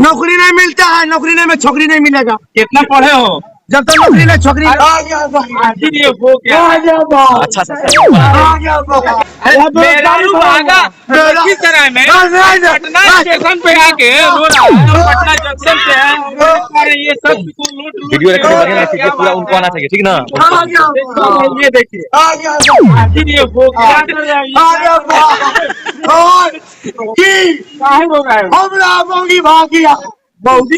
नौकरी नहीं मिलता है, नौकरी नहीं में छोकरी नहीं मिलेगा। कितना पढ़े हो? जब तक नौकरी नहीं छोकरी अच्छा लखीसराय में पटना स्टेशन पे आके रो रहा है, पटना जंक्शन पे है, ये सब वीडियो रिकॉर्डिंग पूरा उनको आना चाहिए, ठीक ना? ये देखिए मौगी भागा दिया कि मौगी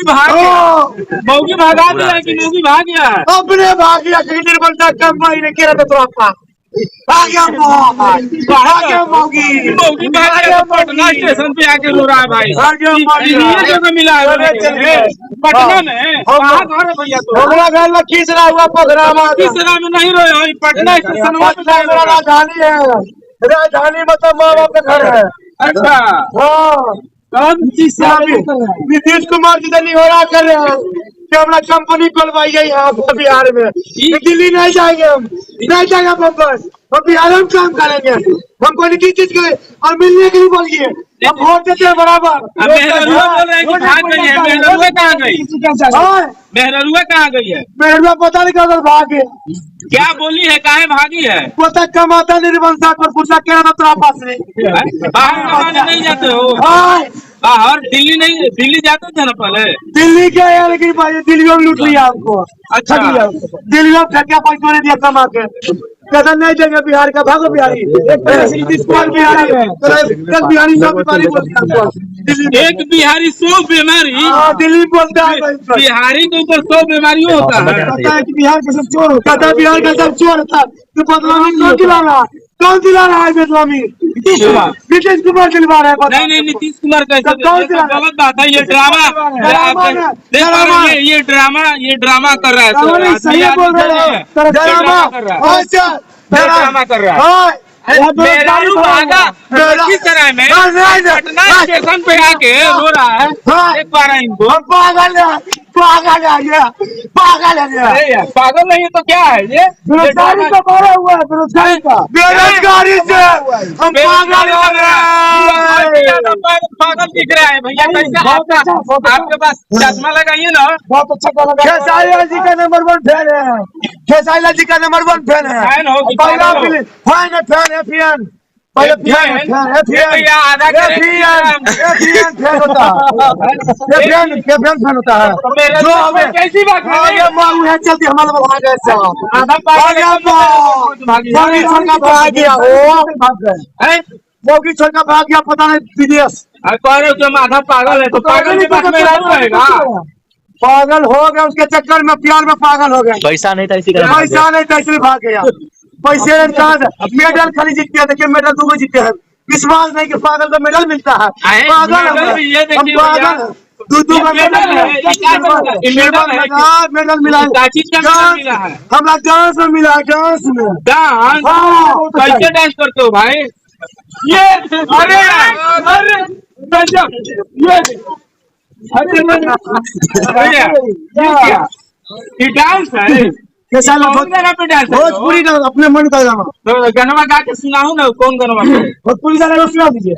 भाग गया? अपने भाग गया। कहीं बनता कम महीने के रहते तो आपका भाग गया मौगी पटना स्टेशन पे आके रो रहा है भाई। जगह मिला है पटना में। कहाँ घर है भैया? तो घर लखीसराय हुआ प्रोग्राम। लखीसराय में नहीं रोए, पटना स्टेशन राजधानी है। राजधानी मतलब माँ बाप का घर है। अच्छा नीतीश कुमार जी दिल्ली हो रहा कर रहे हैं कि अपना कंपनी खोलवाई है यहाँ बिहार में। दिल्ली नहीं जाएंगे, हम नहीं जाएंगे बम्बई, हम बिहार में काम करेंगे। हमको किस चीज के और मिलने के लिए बोलिए, हम वोट देते हैं बराबर। मेहरुआ बोल रहे हैं कि भाग गई है। मेहरुआ कहाँ गई? मेहरुआ कहाँ गई है? मेहरुआ पता नहीं कहाँ भागे। क्या बोली है? काहे भागी है? पता कमाता निर्वंशा पर पूछा क्या था तेरा पास में। बाहर कमाने नहीं जाते हो? बाहर दिल्ली नहीं, दिल्ली जाते थे ना पहले। दिल्ली क्या है, लेकिन दिल्ली में लूट लिया हमको। अच्छा दिल्ली में ठक्का पैसा नहीं दिया कमा के। कदम नहीं देंगे बिहार का, भागो बिहारी। नीतीश कुमार बिहारी है, बिहारी सब बीमारी बोलते हैं। एक बिहारी 100 बीमारी दिल्ली बोलता है। बिहारी के ऊपर 100 बीमारी होता है। पता है कि बिहार का सब चोर होता है, बिहार का सब चोर होता है। तो बदलामी कौन दिला रहा है? कौन दिला रहा है बदलामी? नीतीश कुमार दिलवा रहा है। नहीं नीतीश कुमार कैसे? गलत बात है ये ड्रामा। ये ड्रामा कर रहा है। सही बोल रहे हैं, ड्रामा कर रहा है। मेहरारू भागा लखीसराय में पटना स्टेशन पे आके रो रहा है। देख पा रहे हैं इनको। पागल है पागल नहीं तो क्या है ये? बेरोजगारी का मारा हुआ है, बेरोजगारी से हम पागल हो रहे हैं। पागल दिख रहा है भैया। कैसा आपके पास चश्मा लगाइए ना। बहुत अच्छा खेसारी जी का नंबर 1 फैन है। खेसारी जी का नंबर 1 फैन है। फैन हो कि फैन होता है। कैसी बात है? चलती हमारे मोगी छोड़ का भाग गया, पता नहीं विदेश। कह रहे हो आधा पागल है तो पागल के पास में रहेगा। पागल हो गया, उसके चक्कर में प्यार में पागल हो गया। पैसा नहीं था इसलिए भाग गया। पैसे मेडल खाली जीतते हैं। देखिए मेडल 2 जीते हैं। विश्वास नहीं कि पागल को मेडल मिलता है। पागल मेडल मिला है। हमारा डांस में मिला है। डांस में कैसे डांस करते हो भाई? ये अरे ये डांस है। भोजपुरी का अपने मन का गाना। तो गनवा गा के सुनाओ ना। कौन गनवा? भोजपुरी गाना सुना दीजिए।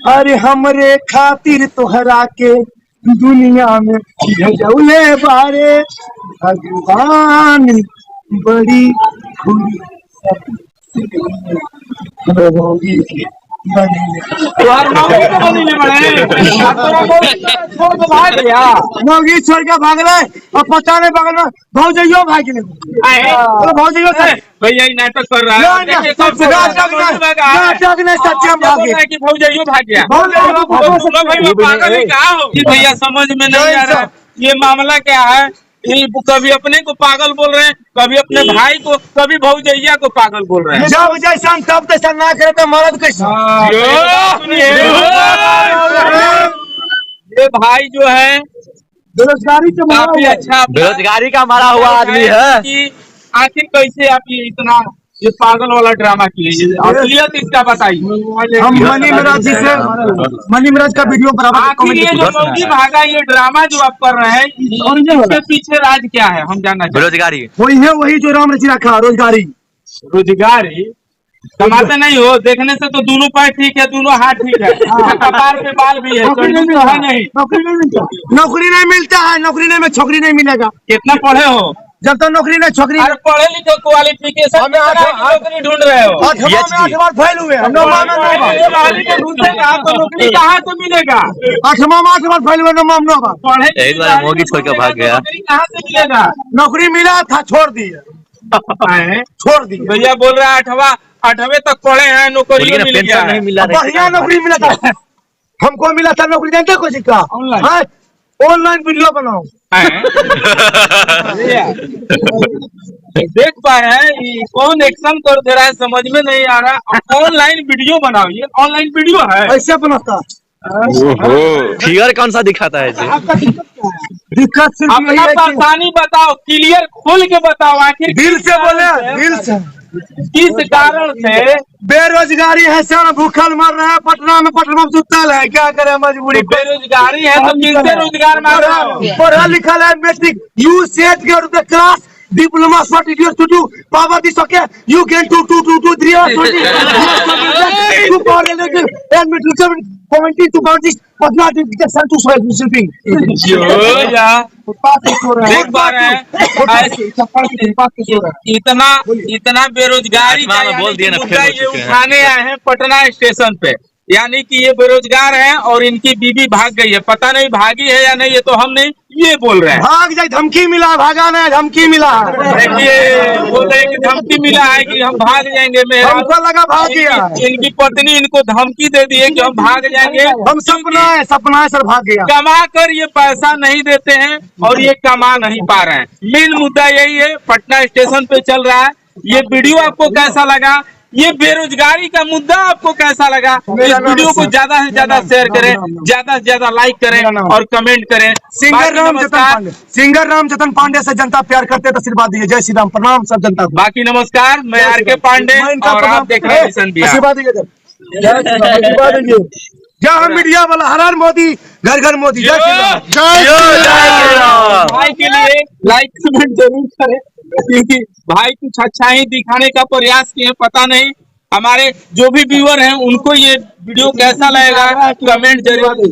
अरे हमरे खातिर तोहरा के दुनिया में भेजौले बारे भगवान बड़ी मौगी छोड़ के भाग रहे और पता नहीं बगल में भौजइयो भाग गए। भौजइयो भैया नाटक कर रहा है। नाटक नहीं, सच्चे भाग गए। भौजइयो भाग गया। पागल है क्या हो भैया? समझ में नहीं आ रहा ये मामला क्या है। कभी अपने को पागल बोल रहे हैं, कभी अपने भाई को, कभी भौजैया को पागल बोल रहे हैं। जब जैसा तब तैसा ना करे तो मर्द कैसा। ये भाई जो है बेरोजगारी से काफी अच्छा बेरोजगारी का मारा हुआ आदमी है। कि आखिर कैसे आप ये इतना ये पागल वाला ड्रामा किए, ये असलियत इसका बताइए। हम मनी मिराज जी से मनी मिराज का वीडियो बराबर आखिर ये जो मौगी भागा, ये ड्रामा जो आप कर रहे हैं, इसके पीछे राज क्या है, हम जानना चाहते बेरोजगारी। वही है, वही जो राम रची रखा, रोजगारी। हैं। रोजगारी कमाते नहीं हो, देखने से तो दोनों पैर ठीक है, दोनों हाथ ठीक है, कपार पे बाल भी है, नौकरी नहीं तो है मिलता, नहीं। नौकरी नहीं मिलता, नौकरी नहीं मिलता है, नौकरी नहीं में छोकरी नहीं मिलेगा। कितना पढ़े हो? जब तक नौकरी नहीं छोकरी अरे पढ़े लिखे क्वालिफिकेशन नौकरी ढूंढ रहे हो। 8 बार फेल हुए, 9 बार में 9 बार, तो नौकरी कहाँ से मिलेगा? 8 बार फेल हुए, 9 बार पढ़े एक बार मोगी छोड़ के भाग गया। नौकरी कहाँ से मिलेगा? नौकरी मिला था, छोड़ दिया, छोड़ दिया। भैया बोल रहा है 8वीं तक पढ़े हैं, नौकरी बोलिए ना, मिल गया पेंशन है। नहीं मिला। बढ़िया नौकरी मिला था, हमको मिला था नौकरी, जानते को सिक्का ऑनलाइन वीडियो बनाओ। भैया, देख पा रहे हैं ये कौन एक्शन कर दे रहा है, समझ में नहीं आ रहा। ऑनलाइन वीडियो बनाओ, ये ऑनलाइन वीडियो है। ऐसे बनाता फिगर कौन सा दिखाता है जी? आपका दिक्कत क्या है? दिक्कत सिर्फ यही अपना है कि परेशानी बताओ, क्लियर खोल के बताओ, आखिर दिल से बोले, दिल से। किस कारण से बेरोजगारी है सर, भूखल मर रहे हैं, पटना में सुतल है, क्या करे मजबूरी। बेरोजगारी है तो किससे रोजगार मांग रहे हो? पढ़ा लिखा है, matric you set your the class diploma certificate to do power this okay you can 2 3 or 20 to power electric and metric 7.2 to power this but not the sun to soil shipping देख पा रहे हैं इतना बेरोजगारी का बोल दिया ना, मुद्दा फेल हो ये चुके हैं। उठाने आए हैं पटना स्टेशन पे, यानी कि ये बेरोजगार हैं और इनकी बीवी भाग गई है। पता नहीं भागी है या नहीं, ये तो हम नहीं ये बोल रहे हैं। भाग जाए, धमकी मिला, भागा नहीं, धमकी मिला। देखिए बोल रहे हैं कि धमकी मिला है कि हम भाग जाएंगे। हमको लगा भाग गया, इनकी पत्नी इनको धमकी दे दी है कि हम भाग जाएंगे। हम सपना है सर, भाग गया। कमा कर ये पैसा नहीं देते हैं और ये कमा नहीं पा रहे हैं। मेन मुद्दा यही है, पटना स्टेशन पे चल रहा है। ये वीडियो आपको कैसा लगा? ये बेरोजगारी का मुद्दा आपको कैसा लगा? इस वीडियो को ज्यादा से ज्यादा शेयर करें, ज्यादा से ज्यादा लाइक करें और कमेंट करें। सिंगर राम जतन पांडे से जनता प्यार करते तो आशीर्वाद दिए। जय श्री राम, प्रणाम सब जनता को। बाकी नमस्कार, मैं आर.के. पांडे और आप देख रहे हैं मिशन बिहार। आशीर्वाद दीजिए, आशीर्वाद दीजिए। जय हम मीडिया वाला, हर हर मोदी, घर घर मोदी। जय श्री राम, जय भाई के लिए लाइक कमेंट जरूर करें, क्योंकि भाई कुछ अच्छा ही दिखाने का प्रयास किए। पता नहीं हमारे जो भी व्यूअर हैं उनको ये वीडियो कैसा लगेगा, कमेंट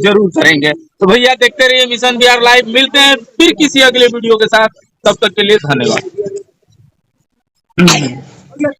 जरूर करेंगे। तो भैया देखते रहिए मिशन बिहार लाइव। मिलते हैं फिर किसी अगले वीडियो के साथ, तब तक के लिए धन्यवाद।